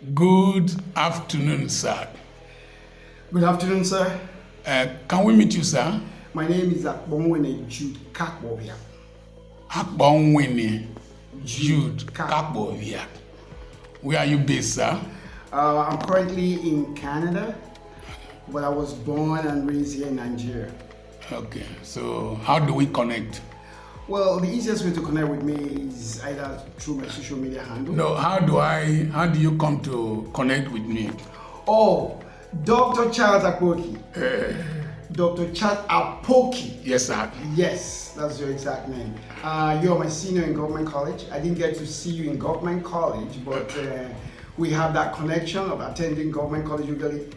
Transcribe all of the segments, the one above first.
Good afternoon, sir. Good afternoon, sir. Can we meet you, sir? My name is Jude Kakpovia. Akbonwini Jude Kakpovia. Where are you based, sir? I'm currently in Canada, but I was born and raised here in Nigeria. Okay, so how do we connect? Well, the easiest way to connect with me is either through my social media handle. No, how do you come to connect with me? Oh, Dr. Charles Apoki. Dr. Charles Apoki. Yes, sir. Yes, that's your exact name. You're my senior in government college. I didn't get to see you in government college, but we have that connection of attending government college usually,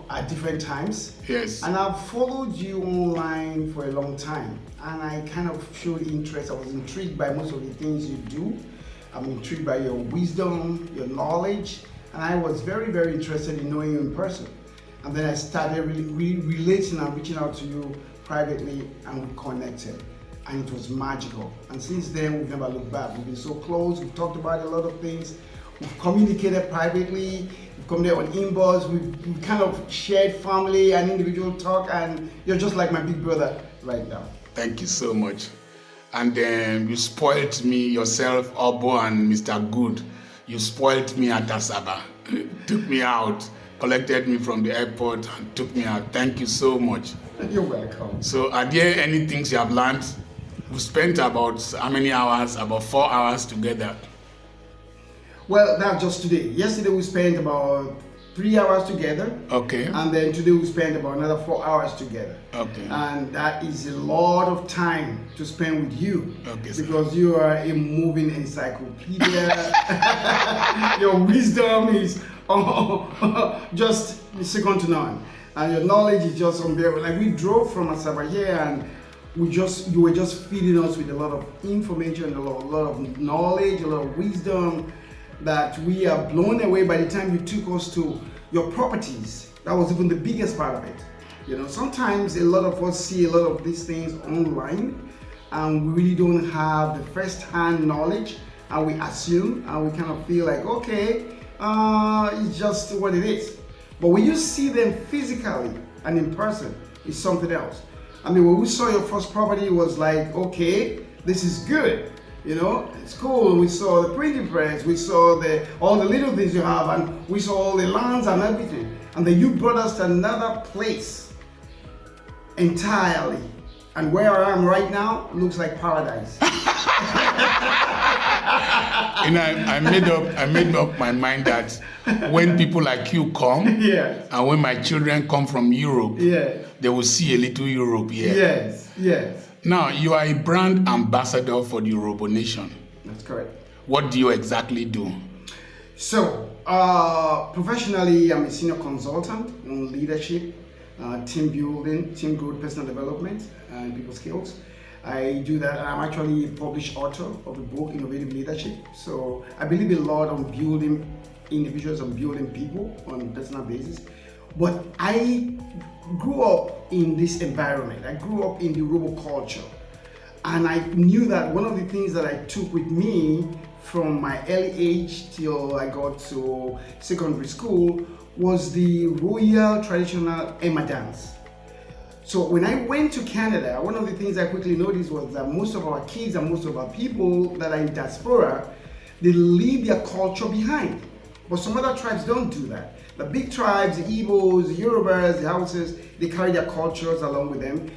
at different times. Yes. And I've followed you online for a long time, and I kind of showed interest. I was intrigued by most of the things you do. I'm intrigued by your wisdom, your knowledge, and I was very, very interested in knowing you in person. And then I started really relating and reaching out to you privately, and we connected. And it was magical. And since then, we've never looked back. We've been so close. We've talked about a lot of things. We've communicated privately. We've come there on inbox. We've kind of shared family and individual talk. And you're just like my big brother right now. Thank you so much. And then you spoiled me yourself, Obo and Mr. Good. You spoiled me at Asaba. Took me out, collected me from the airport and took me out. Thank you so much. You're welcome. So are there any things you have learned? We spent about how many hours? About 4 hours together. Well, that's just today. Yesterday we spent about 3 hours together. Okay. And then today we spent about another 4 hours together. Okay. And that is a lot of time to spend with you. Okay, sir. Because you are a moving encyclopedia. Your wisdom is just second to none. And your knowledge is just unbearable. Like we drove from Asaba here and you were just feeding us with a lot of information, a lot of knowledge, a lot of wisdom that we are blown away by the time you took us to your properties. That was even the biggest part of it. Sometimes a lot of us see a lot of these things online and we really don't have the first-hand knowledge, and we assume and we kind of feel like, okay, it's just what it is. But when you see them physically and in person, it's something else. I mean, when we saw your first property, it was like, okay, this is good. It's cool. We saw the printing press, we saw all the little things you have, and we saw all the lands and everything. And then you brought us to another place entirely. And where I am right now looks like paradise. I made up my mind that when people like you come, yes, and when my children come from Europe, yes, they will see a little Europe here. Yes. Now, you are a brand ambassador for the Yoruba Nation. That's correct. What do you exactly do? So, professionally, I'm a senior consultant on leadership, team building, team growth, personal development, and people skills. I do that. I'm actually a published author of the book, Innovative Leadership. So I believe a lot on building individuals and building people on a personal basis. But I grew up in this environment. I grew up in the Yoruba culture. And I knew that one of the things that I took with me from my early age till I got to secondary school was the royal traditional Emma dance. So when I went to Canada, one of the things I quickly noticed was that most of our kids and most of our people that are in diaspora, they leave their culture behind. But some other tribes don't do that. The big tribes, the Igbos, the Yorubas, the Hausas, they carry their cultures along with them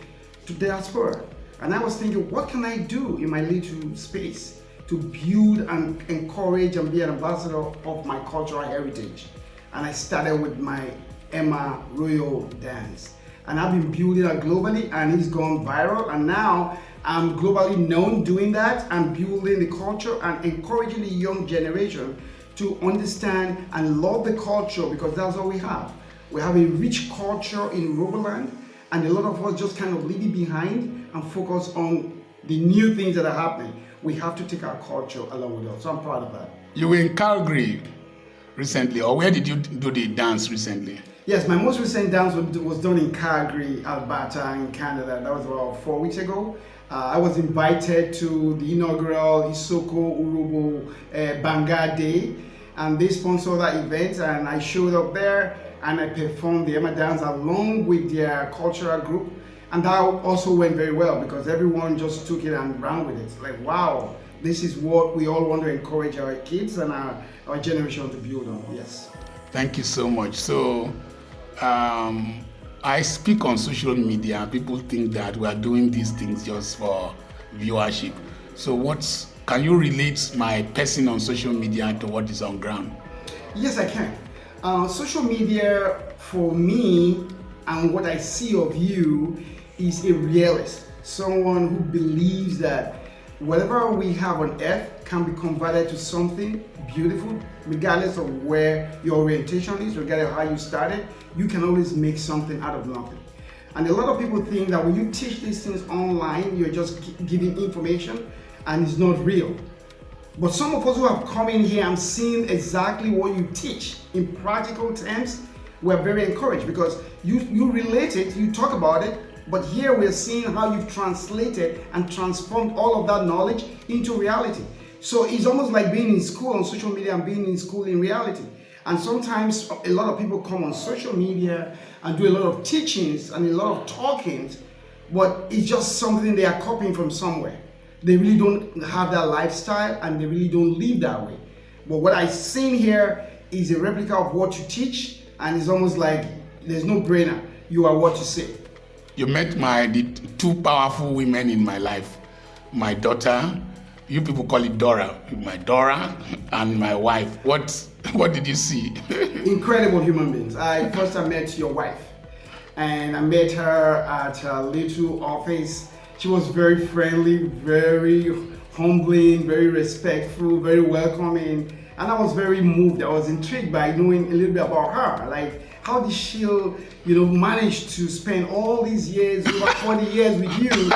to diaspora. And I was thinking, what can I do in my little space to build and encourage and be an ambassador of my cultural heritage? And I started with my Emma Royal Dance. And I've been building it globally, and it's gone viral. And now I'm globally known doing that and building the culture and encouraging the young generation to understand and love the culture, because that's all we have. We have a rich culture in Roboland, and a lot of us just kind of leave it behind and focus on the new things that are happening. We have to take our culture along with us. So I'm proud of that. You were in Calgary recently, or where did you do the dance recently? Yes, my most recent dance was done in Calgary, Alberta, in Canada. That was about 4 weeks ago. I was invited to the inaugural Isoko Urobo Banga Day, and they sponsor that event, and I showed up there and I performed the Emma dance along with their cultural group, and that also went very well because everyone just took it and ran with it. Like, wow, this is what we all want to encourage our kids and our generation to build on. Yes. Thank you so much. So I speak on social media. People think that we are doing these things just for viewership. So can you relate my person on social media to what is on ground? Yes, I can. Social media for me and what I see of you is a realist, someone who believes that whatever we have on earth can be converted to something beautiful, regardless of where your orientation is, regardless of how you started. You can always make something out of nothing. And a lot of people think that when you teach these things online, you're just giving information and it's not real. But some of us who have come in here and seen exactly what you teach in practical terms, we're very encouraged because you relate it, you talk about it, but here we're seeing how you've translated and transformed all of that knowledge into reality. So it's almost like being in school on social media and being in school in reality. And sometimes a lot of people come on social media and do a lot of teachings and a lot of talkings, but it's just something they are copying from somewhere. They really don't have that lifestyle and they really don't live that way. But what I've seen here is a replica of what you teach, and it's almost like there's no brainer. You are what you say. You met the two powerful women in my life. My daughter, you people call it Dora, my Dora, and my wife. What did you see? Incredible human beings. I met your wife, and I met her at her little office. She was very friendly, very humbling, very respectful, very welcoming, and I was very moved. I was intrigued by knowing a little bit about her. Like, how did she, manage to spend all these years, over 40 years with you?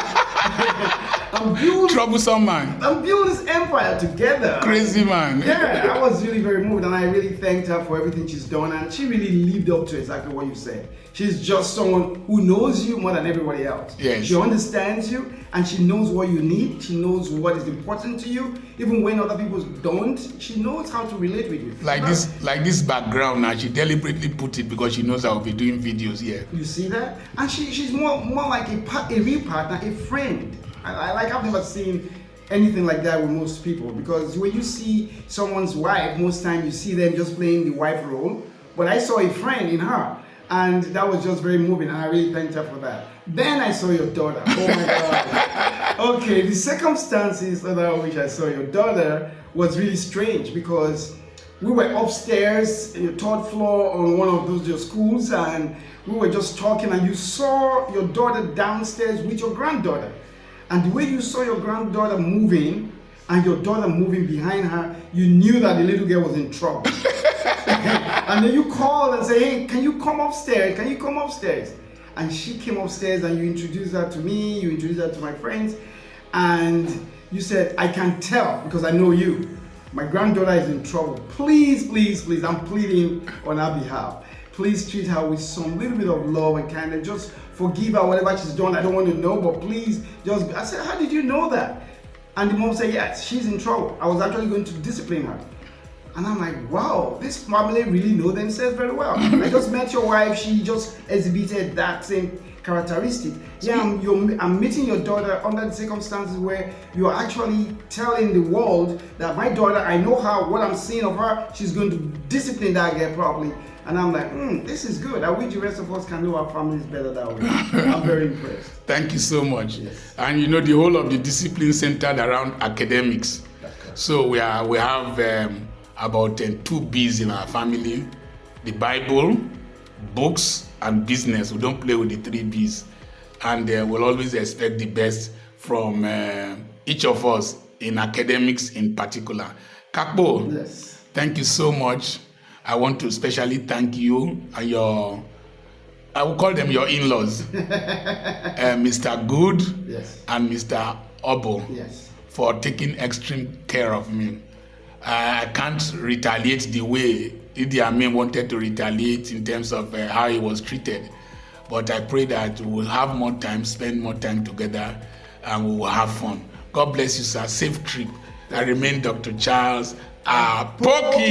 Troublesome man. And build this empire together. Crazy man. Yeah, I was really very moved, and I really thanked her for everything she's done, and she really lived up to exactly what you said. She's just someone who knows you more than everybody else. Yes. She understands you, and she knows what you need. She knows what is important to you, even when other people don't. She knows how to relate with you. Like this background now, she deliberately put it because she knows I'll be doing videos here. You see that? And she's more like a real partner, a friend. I've never seen anything like that with most people, because when you see someone's wife, most times you see them just playing the wife role. But I saw a friend in her, and that was just very moving, and I really thanked her for that. Then I saw your daughter. Oh my God. Okay, the circumstances under which I saw your daughter was really strange, because we were upstairs in the third floor on one of those schools, and we were just talking, and you saw your daughter downstairs with your granddaughter. And the way you saw your granddaughter moving and your daughter moving behind her, you knew that the little girl was in trouble. And then you called and say, hey, can you come upstairs? Can you come upstairs? And she came upstairs, and you introduced her to me, you introduced her to my friends, and you said, I can tell because I know you. My granddaughter is in trouble. Please, please, please, I'm pleading on her behalf. Please treat her with some little bit of love and kindness. Just forgive her whatever she's done. I don't want to know, but please just. I said, how did you know that? And the mom said, yes, she's in trouble. I was actually going to discipline her. And I'm like, wow, this family really know themselves very well. I just met your wife. She just exhibited that same characteristic. Yeah, I'm meeting your daughter under the circumstances where you're actually telling the world that my daughter, I know her, what I'm seeing of her, she's going to discipline that girl properly. And I'm like, this is good. I wish the rest of us can know our families better that way. I'm very impressed. Thank you so much. Yes. And the whole of the discipline centered around academics. So we have about 2 B's in our family: the Bible, books, and business. We don't play with the 3 B's. And we'll always expect the best from each of us in academics in particular. Kakpo, Yes. Thank you so much. I want to especially thank you and I will call them your in-laws, Mr. Good, Yes. and Mr. Obo, Yes. for taking extreme care of me. I can't retaliate the way Idi Amin wanted to retaliate in terms of how he was treated. But I pray that we will have more time, spend more time together, and we will have fun. God bless you, sir. Safe trip. I remain Dr. Charles, Apoki.